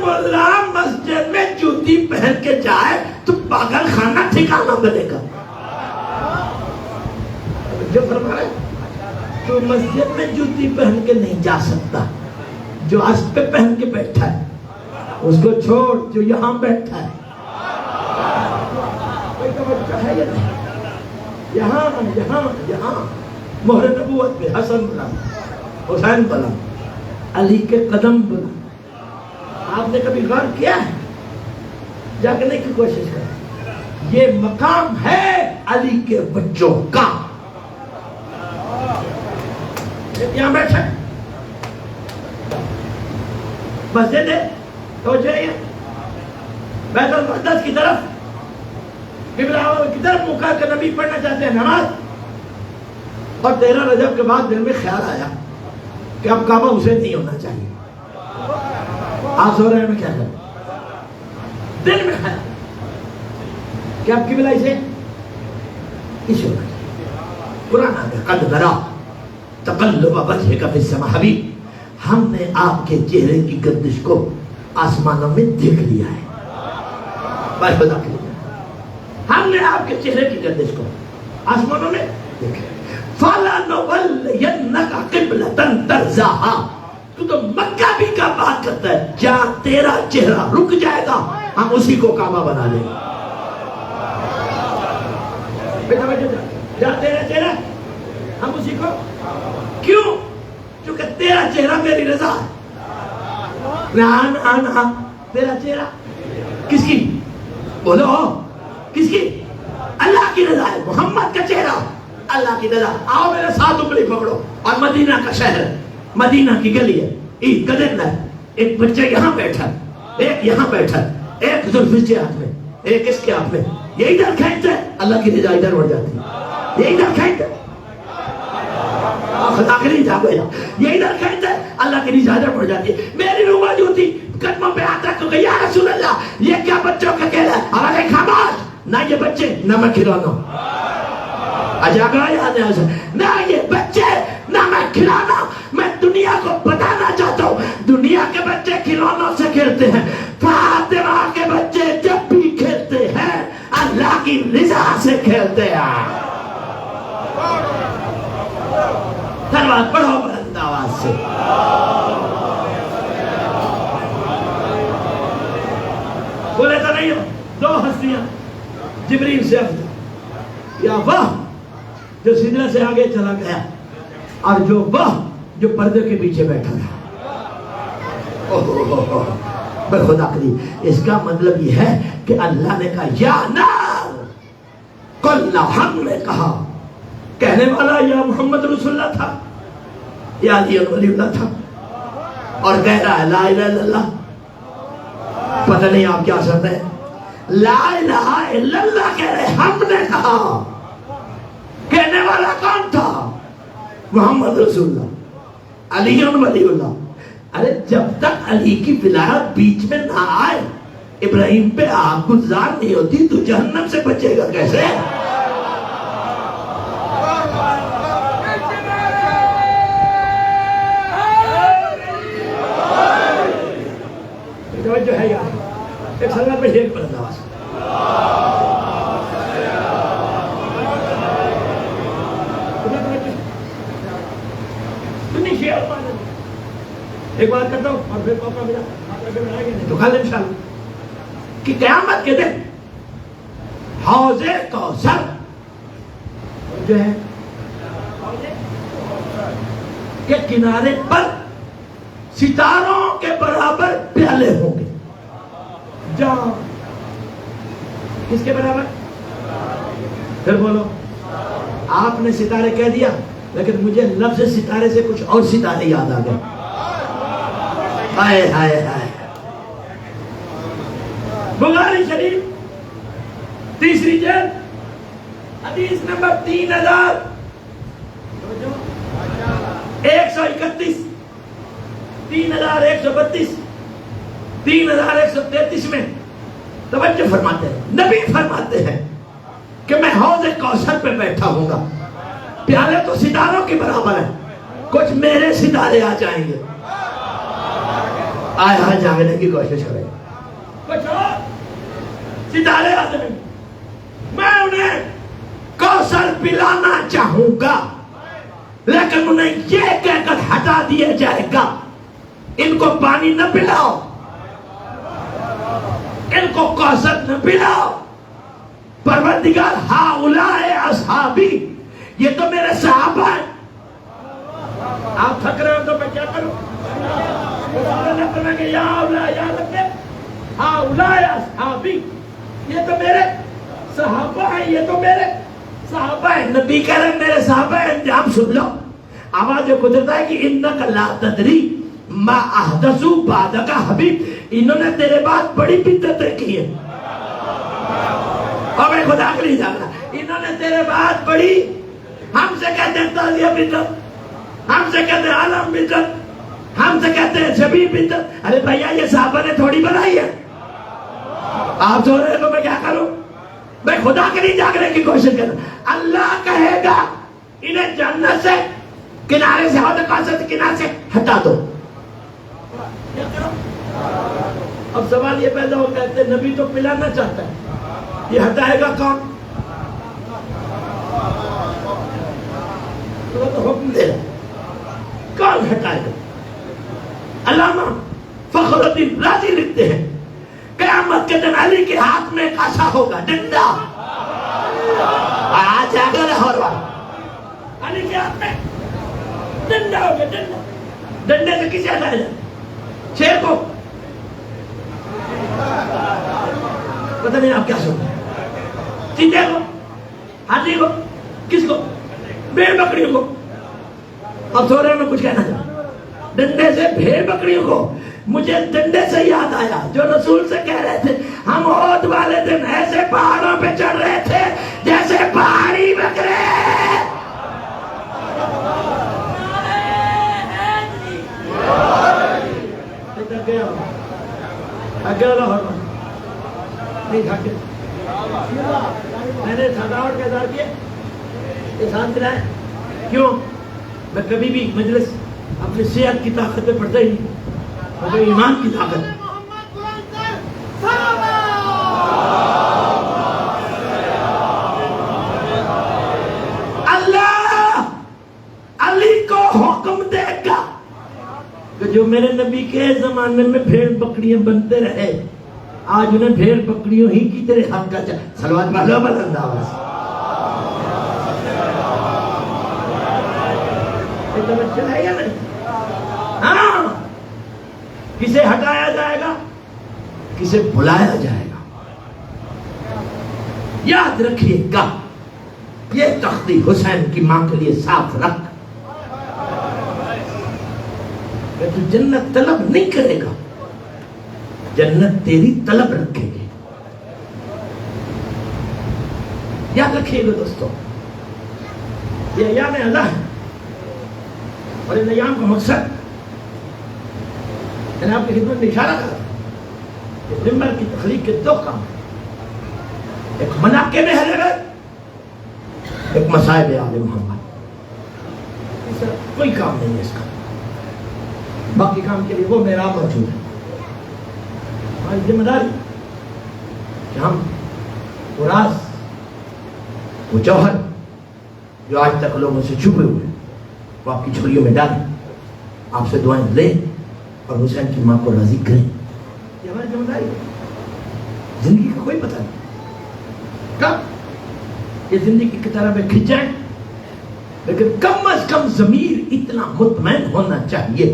مولا مسجد میں جوتی پہن کے جائے تو پاگل خانہ ٹھکانہ بنے گا. جو فرما رہے تو مسجد میں جوتی پہن کے نہیں جا سکتا. جو عرش پہ پہن کے بیٹھا ہے اس کو چھوڑ, جو یہاں بیٹھا ہے کوئی توجہ ہے یا نہیں؟ یہاں یہاں یہاں مہر نبوت پہ حسن بلا, حسین بلا, علی کے قدم بلا. آپ نے کبھی غور کیا ہے؟ جاگنے کی کوشش کریں. یہ مقام ہے علی کے بچوں کا. یہاں بیٹھا مسجد ہے تو جائیے بیت المقدس کی طرف, قبلہ کی طرف منہ کر کے نبی پڑھنا چاہتے ہیں نماز, اور 13 رجب کے بعد دل میں خیال آیا کہ اب کعبہ اسے نہیں ہونا چاہیے. آپ سو رہے ہیں, میں کیا کروں؟ دل میں خیال کہ اب قبلہ اسے ہونا چاہیے. قرآن آ گیا قد نرا تقلب وجهك في السماء حبیب, ہم نے آپ کے چہرے کی گردش کو آسمانوں میں دیکھ لیا ہے. بس بتا کے ہم نے آپ کے چہرے کی گردش کو آسمانوں میں دیکھ لیا. فَلَنُوَلِّيَنَّكَ قِبْلَةً تَرْضَاهَا, تو تو مکہ بھی کا بات کرتا ہے, جہاں تیرا چہرہ رک جائے گا ہم اسی کو کعبہ بنا لیں گے. جہاں تیرا چہرہ ہم اسی کو, کیوں؟ چونکہ تیرا چہرہ میری رضا ہے. نہ تیرا چہرہ کس کی؟ بولو کس کی؟ اللہ کی رضا ہے. محمد کا چہرہ اللہ کی رضا. آؤ میرے ساتھ انگلی پکڑو, اور مدینہ کا شہر, مدینہ کی گلی ہے, عید کا دن ہے, ایک بچہ یہاں بیٹھا, ایک یہاں بیٹھا, ایک زلفی کے ہاتھ میں, ایک اس کے ہاتھ میں, یہ ادھر کھینچتا ہے اللہ کی رضا ادھر بڑھ جاتی ہے. یہ ادھر کھینچتا ہے آخری جا گیا, یہ ادھر کہتا ہے اللہ کی رضا ادھر پڑ جاتی ہے. میری روح موجود تھی, قدموں پہ آتا ہے کہ یا رسول اللہ یہ کیا بچوں کا کہہ رہا ہے؟ ہمارے خاموش, نہ یہ بچے نہ میں کھلانا, نہ یہ بچے نہ میں کھلانا. میں دنیا کو بتانا چاہتا ہوں, دنیا کے بچے کھلونوں سے کھیلتے ہیں, فاطمہ کے بچے جب بھی کھیلتے ہیں اللہ کی رضا سے کھیلتے ہیں. سلوات پڑھو بلند آواز سے. بولے تو نہیں ہو, دو ہستیاں جبریل سے افضل, یا وہ جو سدرہ سے آگے چلا گیا, اور وہ جو پردے کے پیچھے بیٹھا رہا. خدا کری, اس کا مطلب یہ ہے کہ اللہ نے کہا یا نار قل, ہم نے کہا, کہنے والا یا محمد رسول اللہ تھا یا علی ولی اللہ تھا, اور کہہ رہا ہے لا الہ الا اللہ. پتہ نہیں آپ کیا سمجھ رہے ہیں, لا الہ الا اللہ کہہ رہے, ہم نے کہا. کہنے والا کون تھا؟ محمد رسول اللہ. علی ولی اللہ. ارے جب تک علی کی ولایت بیچ میں نہ آئے ابراہیم پہ آگ گزار نہیں ہوتی تو جہنم سے بچے گا کیسے؟ جو ہے یار ایک سلام پہ ایک بلند آواز ایک بات کرتا ہوں اور پھر موقع ملا تو کل انشاءاللہ کہ قیامت کے دن حوض کوثر جو ہے کے کنارے پر ستاروں کے برابر پیالے ہوں گے. جہاں کس کے برابر؟ پھر بولو. آپ نے ستارے کہہ دیا لیکن مجھے لفظ ستارے سے کچھ اور ستارے یاد آ گئے. ہائے ہائے ہائے. بخاری شریف تیسری جلد حدیث نمبر 3131 3132 3133 میں توجہ فرماتے ہیں. نبی فرماتے ہیں کہ میں حوض کوثر پہ بیٹھا ہوں گا. پیالے تو ستاروں کے برابر ہیں. کچھ میرے ستارے آ جائیں گے. آیا جاگنے کی کوشش کریں. کچھ اور ستارے آ جائیں گے. میں انہیں کوثر پلانا چاہوں گا لیکن انہیں یہ کہہ کر ہٹا دیا جائے گا ان کو پانی نہ پلاؤ, ان کو کوثر نہ پلاؤ. پروردگار ہؤلاء اصحابی, یہ تو میرے صحابہ ہیں. آپ تھک رہے ہو تو میں کیا کروں؟ یا اولا یاد رکھیں ہؤلاء اصحابی, یہ تو میرے صحابہ ہیں, یہ تو میرے صحابہ ہیں. نبی کہہ رہے ہیں میرے صحابہ ہیں. انجام سن لو. آواز جو گزرتا ہے کہ انک لا تدری ما احدثوا بعدک حبیب, انہوں نے تیرے بعد بڑی بدعتیں کی ہیں. اور میں خدا کے لیے جان رہا, انہوں نے تیرے بعد بڑی, ہم سے کہتے ہیں تعزیہ بدعت, ہم سے کہتے ہیں عالم بدعت, ہم سے کہتے ہیں شبیہ بدعت. ارے بھیا یہ صحابہ نے تھوڑی بنائی ہے. آپ سو رہے ہیں تو میں کیا کروں؟ میں خدا کے لیے جاگنے کی کوشش کر رہا. اللہ کہے گا انہیں جنت سے کنارے سے حوض کوثر کے کنارے سے ہٹا دو. اب سوال یہ پیدا ہو کہتے ہیں نبی تو پلانا چاہتا ہے, یہ ہٹائے گا کون؟ تو حکم دے رہا, کون ہٹائے گا؟ علامہ فخر الدین رازی لکھتے ہیں قیامت کے دن علی کے ہاتھ میں ایک عصا ہوگا, ڈنڈا. آج اگر اور علی کے ہاتھ میں ڈنڈا ہوگا. ڈنڈا, ڈنڈے سے کسے ہٹائے جائے؟ شیر کو. پتہ نہیں آپ کیا سنتے ہیں, چیتے کو, ہاتھی کو, کس کو؟ بھیڑ بکریوں کو. اب سو رہے میں کچھ کہنا چاہتا. ڈنڈے سے بھیڑ بکریوں کو. مجھے ڈنڈے سے یاد آیا جو رسول سے کہہ رہے تھے ہم عہد والے دن ایسے پہاڑوں پہ چڑھ رہے تھے جیسے پہاڑی بکرے. میں نے تھکاوٹ کا اظہار کیا, احسان دلایا. کیوں؟ میں کبھی بھی مجلس اپنی صحت کی طاقت پہ پڑھتا ہی نہیں, مگر ایمان کی طاقت. اللہ علی کو حکم دے گا کہ جو میرے نبی کے زمانے میں بھیڑ بکریاں بنتے رہے آج انہیں بھیڑ بکریوں ہی کی تیرے حق کا صلوات پڑھو بلند آواز. ہے یا نہیں؟ ہاں, کسے ہٹایا جائے گا, کسے بلایا جائے گا. یاد رکھیے گا یہ تختی حسین کی ماں کے لیے صاف رکھ. کہ تو جنت طلب نہیں کرے گا, جنت تیری طلب رکھے گی. یاد رکھیے گا دوستو, یہ ایام اللہ ہے. اور ان ایام کا مقصد میں نے آپ کی خدمت میں اشارہ کرا کہ ممبر کی تخلیق کے دو کام، ایک مناقب اہل بیت، ایک مصائب آل محمد. اس طرح کوئی کام نہیں ہے اس کا. باقی کام کے لیے وہ محراب موجود ہے. ہماری ذمہ داری کہ ہم وہ راز، وہ جوہر جو آج تک لوگوں سے چھپے ہوئے، وہ آپ کی جھولیوں میں ڈالیں، آپ سے دعائیں لیں اور حسین کی ماں کو راضی کریں. یہ ہماری ذمہ داری ہے. زندگی کا کوئی پتہ نہیں کب یہ زندگی کی طرح میں کھنچ جائیں، لیکن کم از کم ضمیر اتنا مطمئن ہونا چاہیے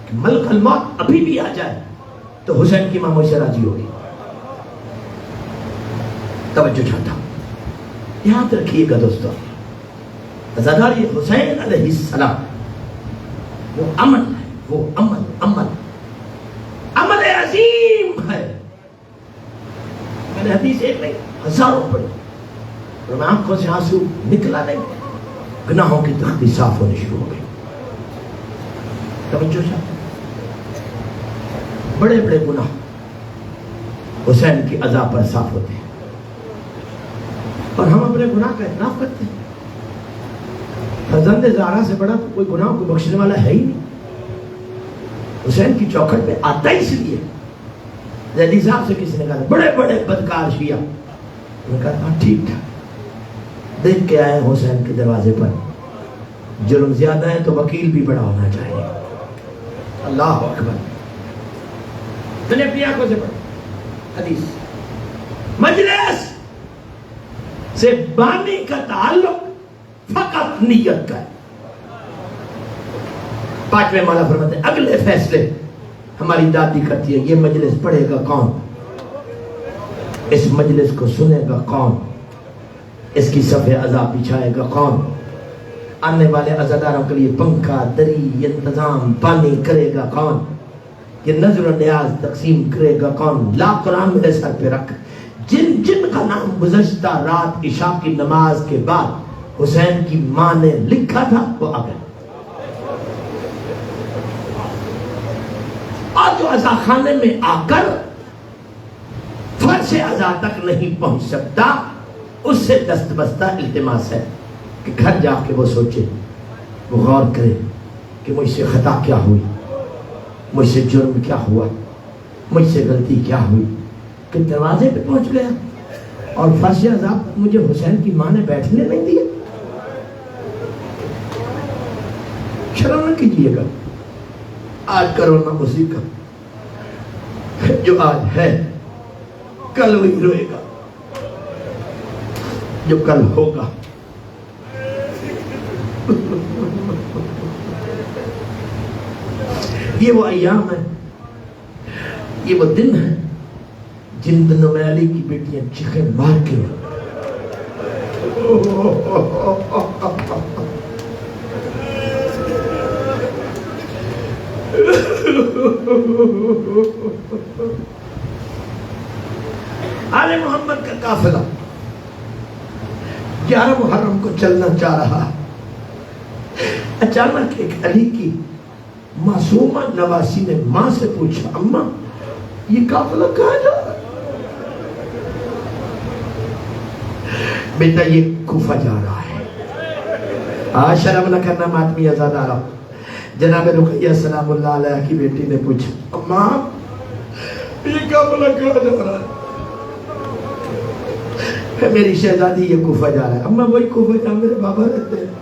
کہ ملک الموت ابھی بھی آ جائے تو حسین کی ماں مجھ سے راضی ہوگی. توجہ چاہتا ہوں، یاد رکھیے گا دوستو، عزاداری حسین علیہ السلام وہ عمل ہے، وہ عمل عظیم ہے. میں نے حدیث ایک نہیں ہزاروں پڑھی اور میں آنکھوں سے آنسو نکلا نہیں، گناہوں کی تختی صاف ہونے شروع ہو گئی. توجہ چاہتا، بڑے بڑے گناہ حسین کی عزا پر صاف ہوتے ہیں اور ہم اپنے گناہ کا اعتراف کرتے ہیں. فرزند زہرا سے بڑا تو کوئی گناہ کو بخشنے والا ہے ہی نہیں. حسین کی چوکھٹ پہ آتا ہی اس لیے. زیدی صاحب سے کسی نے کہا بڑے بڑے بدکار شیعہ، انہوں نے کہا ٹھیک تھا، دیکھ کے آئے حسین کے دروازے پر، جرم زیادہ ہے تو وکیل بھی بڑا ہونا چاہیے. اللہ اکبر. میں نے اپنی آنکھوں سے پڑھا حدیث. مجلس سے بانی کا تعلق فقط نیت کا ہے. پانچویں مولا فرماتے ہیں اگلے فیصلے ہماری دادی کرتی ہے. یہ مجلس پڑھے گا کون، اس مجلس کو سنے گا کون، اس کی صفحے عذاب بچھائے گا کون، آنے والے عزاداروں کے لیے پنکھا، دری، انتظام، پانی کرے گا کون، یہ نظر و نیاز تقسیم کرے گا کون. لا قرآن میرے سر پہ رکھ، جن جن کا نام گزشتہ رات عشاء کی نماز کے بعد حسین کی ماں نے لکھا تھا وہ آ گئے. اور جو عزا خانے میں آ کر فرش عزا تک نہیں پہنچ سکتا، اس سے دست بستہ التماس ہے کہ گھر جا کے وہ سوچے، وہ غور کرے کہ مجھ سے خطا کیا ہوئی، مجھ سے جرم کیا ہوا، مجھ سے غلطی کیا ہوئی کہ دروازے پہ پہنچ گیا اور فرش عزا مجھے حسین کی ماں نے بیٹھنے نہیں دیا. شرم نہ کیجیے گا. آج کرو نہ اسی کا، جو آج ہے کل وہی روئے گا جو کل ہوگا. یہ وہ ایام ہے، یہ وہ دن ہے جن دنوں میں علی کی بیٹیاں چیخیں مار کے آل محمد کا قافلہ 11 محرم کو چلنا چاہ رہا. اچانک ایک علی کی معصومہ نواسی نے ماں سے پوچھا، اماں یہ قافلہ کہاں جا رہا ہے؟ بیٹا یہ کوفہ جا رہا ہے. شرم نہ کرنا ماتمی عزادارہ. جناب رقیہ سلام اللہ علیہ کی بیٹی نے پوچھا، اماں یہ قافلہ کہاں جا رہا ہے؟ میری شہزادی یہ کوفہ جا رہا ہے. اماں وہی کوفہ جہاں میرے بابا رہتے ہیں.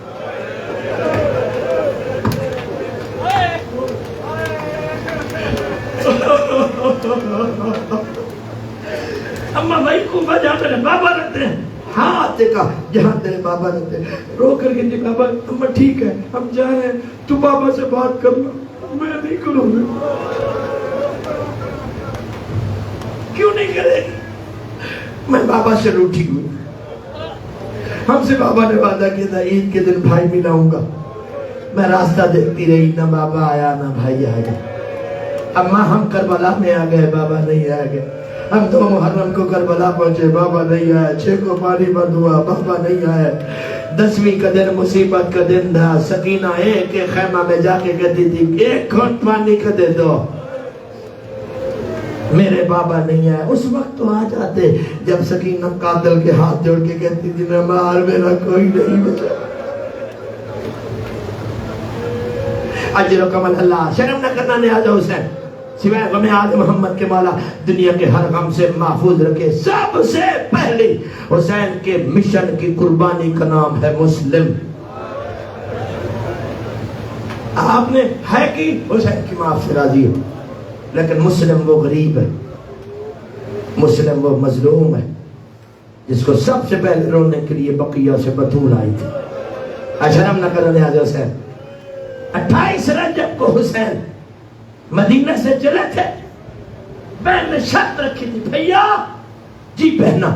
اماں وہی کوفہ جہاں میرے بابا رہتے ہیں. ہاں دیکھا جہاں تیرے بابا رہتے ہیں. رو کر کے جی بابا اماں ٹھیک ہے ہم جا رہے ہیں، تو بابا سے بات کر لو. میں نہیں کروں گا. کیوں نہیں کرے گی؟ میں بابا سے روٹھی ہوئی. ہم سے بابا نے وعدہ کیا تھا عید کے دن بھائی ملاؤں گا. میں راستہ دیکھتی رہی، نہ بابا آیا نہ بھائی آ گیا. اماں ہم کربلا میں آ گئے، بابا نہیں آ گئے. ہم 2 محرم کو کربلا پہنچے، بابا نہیں آیا. 6 کو پانی بند ہوا، بابا نہیں آیا. 10ویں کا دن مصیبت کا دن تھا. سکینہ ایک خیمہ میں جا کے کہتی تھی 1 گھونٹ پانی کا دے دو, میرے بابا نہیں ہے. اس وقت تو آ جاتے جب سکینہ قاتل کے ہاتھ جوڑ کے کہتی تھی نہ مار میرا کوئی نہیں بچا. اجر و کمل اللہ. شرم نہ کرنا نیاز حسین, سوائے غم آل محمد کے مولا دنیا کے ہر غم سے محفوظ رکھے. سب سے پہلی حسین کے مشن کی قربانی کا نام ہے مسلم. آپ نے ہے کہ حسین کی معاف سے راضی ہو, لیکن مسلم وہ غریب ہے, مسلم وہ مظلوم ہے جس کو سب سے پہلے رونے کے لیے بقیہ سے بطول آئی تھی. شرم نہ کرنے آج حسین. 28 رجب کو حسین مدینہ سے چلے تھے. بہن نے شرط رکھی تھی, بھیا جی بہنا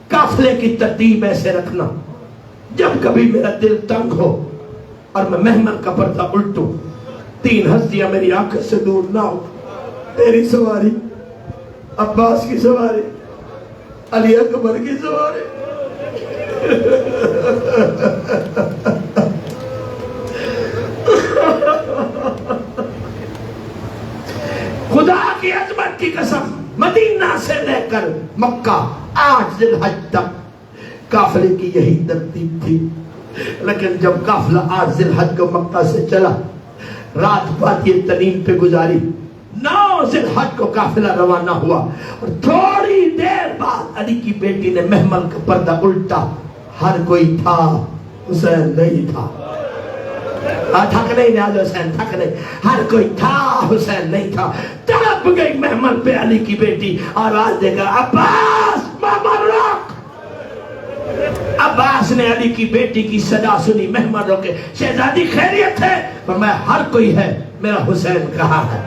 قافلے کی ترتیب ایسے رکھنا, جب کبھی میرا دل تنگ ہو اور میں مہمن کا پردہ الٹوں, 3 ہستیاں میری آنکھ سے دور نہ ہو. تیری سواری, عباس کی سواری, علی اکبر کی سواری. خدا کی عظمت کی قسم, مدینہ سے لے کر مکہ 8 ذی الحج تک قافلے کی یہی ترتیب تھی. لیکن جب قافلہ 8 ذی الحج کو مکہ سے چلا, رات وادی تنیم پہ گزاری, 9 ذی الحج کو قافلہ روانہ ہوا, اور تھوڑی دیر بعد علی کی بیٹی نے محمل کا پردہ الٹا. ہر کوئی تھا, حسین نہیں تھا. تھک نہیں نیاز حسین, تھک نہیں. ہر کوئی تھا, حسین نہیں تھا. تڑپ گئی محمل پہ علی کی بیٹی, آواز دے گا عباس محمل روک. عباس نے علی کی بیٹی کی صدا سنی, محمل روکے. شہزادی خیریت ہے؟ فرمایا ہر کوئی ہے, میرا حسین کہاں ہے؟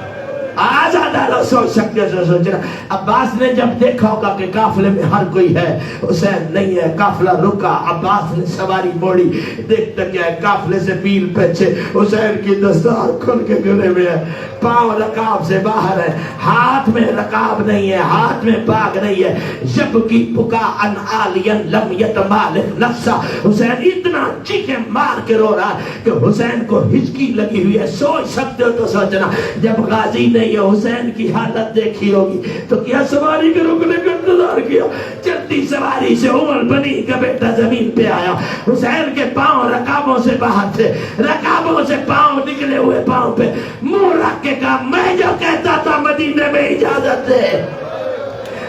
آزادہ لو سوچ سکتے ہو, سوچنا. عباس نے جب دیکھا ہوگا کہ قافلے میں ہر کوئی ہے, حسین نہیں ہے, قافلہ رکا. عباس نے سواری موڑی, دیکھتا کیا ہے, قافلے سے پیل پیچھے حسین کی دستار کھل کے گلے میں ہے, پاؤں رکاب سے باہر ہے, ہاتھ میں رکاب نہیں ہے, ہاتھ میں باغ نہیں ہے. جب کی بکا ان عالین لم یتمالک نفسا, حسین اتنا چیخیں مار کے رو رہا ہے کہ حسین کو ہچکی لگی ہوئی ہے. سوچ سکتے ہو تو سوچنا, جب غازی نے یہ حسین کی حالت دیکھی ہوگی تو کیا سواری کے رکنے کا انتظار کیا؟ چلتی سواری سے عمر بنی کا بیٹا زمین پہ آیا. حسین کے پاؤں رکابوں سے باہر تھے, رکابوں سے پاؤں نکلے ہوئے پاؤں پہ منہ رکھ کے کہا, میں جو کہتا تھا مدینے میں اجازت دے,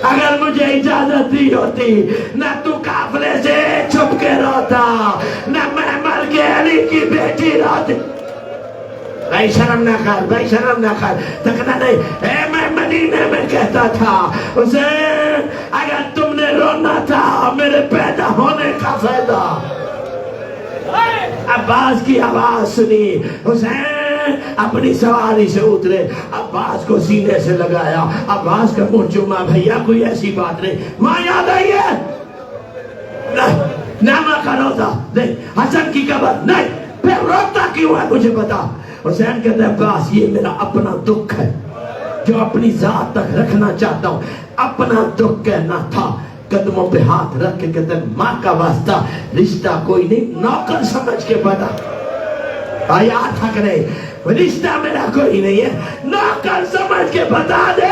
اگر مجھے اجازت دی ہوتی نہ تو قافلے سے چھپ کے روتا, نہ محمل کے علی کی بیٹی روتی. بھائی شرم نہ کر, بھائی شرم نہ کر, تکنا نہیں. اے میں مدینے میں کہتا تھا حسین اگر تم نے رونا تھا میرے پیدا ہونے کا فائدہ. عباس کی آواز سنی, حسین اپنی سواری سے اترے, عباس کو سینے سے لگایا, عباس کا منہ چوما. بھیا کوئی ایسی بات نہیں, ماں یاد آئی ہے؟ نامہ کا روزہ نہیں, حسن کی قبر نہیں, پھر روتا کیوں ہے مجھے بتا. حسین کہتا ہے عباس یہ میرا اپنا دکھ ہے جو اپنی ذات تک رکھنا چاہتا ہوں. اپنا دکھ کہنا تھا. قدموں پہ ہاتھ رکھ کے کہتے ہیں ماں کا واسطہ, رشتہ کوئی نہیں, نوکر سمجھ کے بتا. آیا تھک رہے, رشتہ میرا کوئی نہیں ہے, نوکر سمجھ کے بتا دے.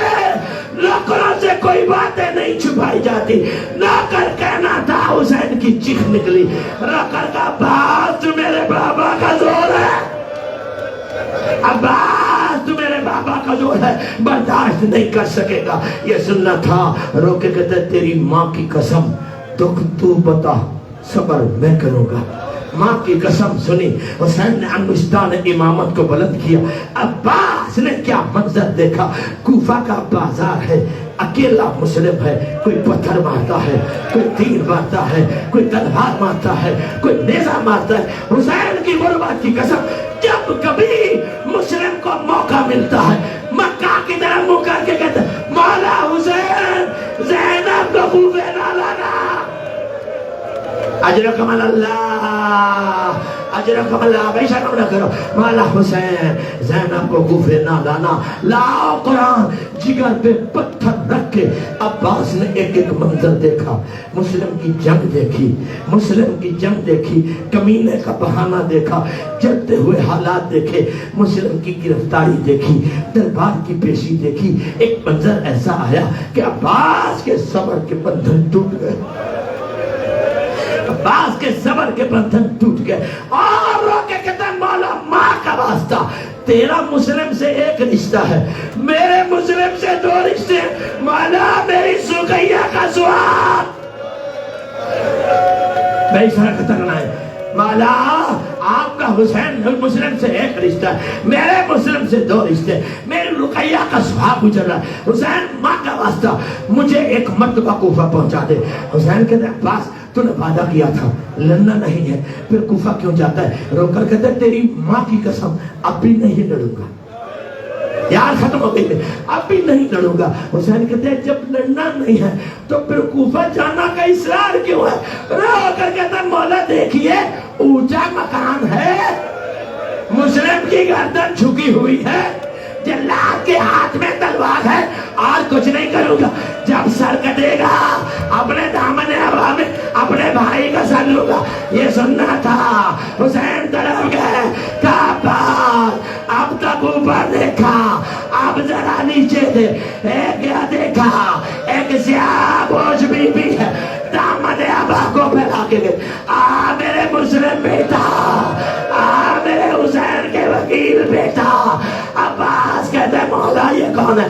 نوکروں سے کوئی باتیں نہیں چھپائی جاتی. نوکر کہنا تھا, حسین کی چیخ نکلی. نوکر کا عباس تو میرے بابا کا زور ہے, عباس تو میرے بابا کا زور ہے, برداشت نہیں کر سکے گا. یہ سننا تھا. رو کے کہتے تیری ماں کی قسم, دکھ تو بتا, صبر میں کروں گا. ماں کی قسم سنی. حسین نے انگشتان امامت کو بلند کیا. عباس نے کیا منظر دیکھا. کوفہ کا بازار ہے, اکیلا مسلم ہے, کوئی پتھر مارتا ہے, کوئی تیر مارتا ہے, کوئی تلوار مارتا ہے, کوئی نیزہ مارتا ہے. حسین کی غربت کی قسم, جب کبھی مسلم کو موقع ملتا ہے مکہ کی طرف منہ کر کے کہتا ہے مولا حسین زینب کو خوفے نہ لانا. اجر کمال اللہ, اجرکم اللہ بے شرم نہ کرو مولا حسین زینب کو کوفے نہ لانا لاؤ قرآن جگر پہ پتھر رکھ کے عباس نے ایک ایک منظر دیکھا مسلم کی جنگ دیکھی مسلم کی جنگ دیکھی کمینے کا بہانہ دیکھا جلتے ہوئے حالات دیکھے مسلم کی گرفتاری دیکھی دربار کی پیشی دیکھی ایک منظر ایسا آیا کہ عباس کے صبر کے بندھن ٹوٹ گئے عباس کے صبر کے بندھن ٹوٹ گئے اور رو کے کہتا ہے مولا ماں کا واسطہ تیرا مسلم سے ایک رشتہ ہے میرے مسلم سے دو رشتے مولا میری سقیہ کا سوال بے شرک کرنا ہے مولا آپ کا حسین مسلم سے ایک رشتہ ہے میرے مسلم سے دو رشتے میری رقیہ کا سہاگ گزر رہا ہے حسین ماں کا واسطہ مجھے ایک مرتبہ کوفہ پہنچا دے حسین کہتے ہیں عباس تو نے وعدہ کیا تھا لڑنا نہیں ہے پھر کوفہ کیوں جاتا ہے رو کر کہتے ہیں تیری ماں کی قسم اب بھی نہیں لڑوں گا یار ختم ہو گئی اب بھی نہیں لڑوں گا حسین کہتے ہیں جب لڑنا نہیں ہے تو پھر کوفہ جانا کا اصرار کیوں ہے رو کر کہتا ہے مولا دیکھیے اونچا مکان ہے مسلم کی گردن جھکی ہوئی ہے جلاد کے ہاتھ میں تلوار ہے اور کچھ نہیں کروں گا جب سر کٹے گا اپنے دامن ہوا میں اپنے بھائی کا سر لوں گا یہ سننا تھا حسین طرف گئے کعبہ اب تک اوپر دیکھا اب ذرا نیچے دے ایک کیا دیکھا ایک سیاہ بوجھ بی بی ہے دامن ابا کو پھیلا کے گئے میرے مسلم بیٹا میرے حسین کے وکیل بیٹا عباس کہتے ہیں مولا یہ کون ہے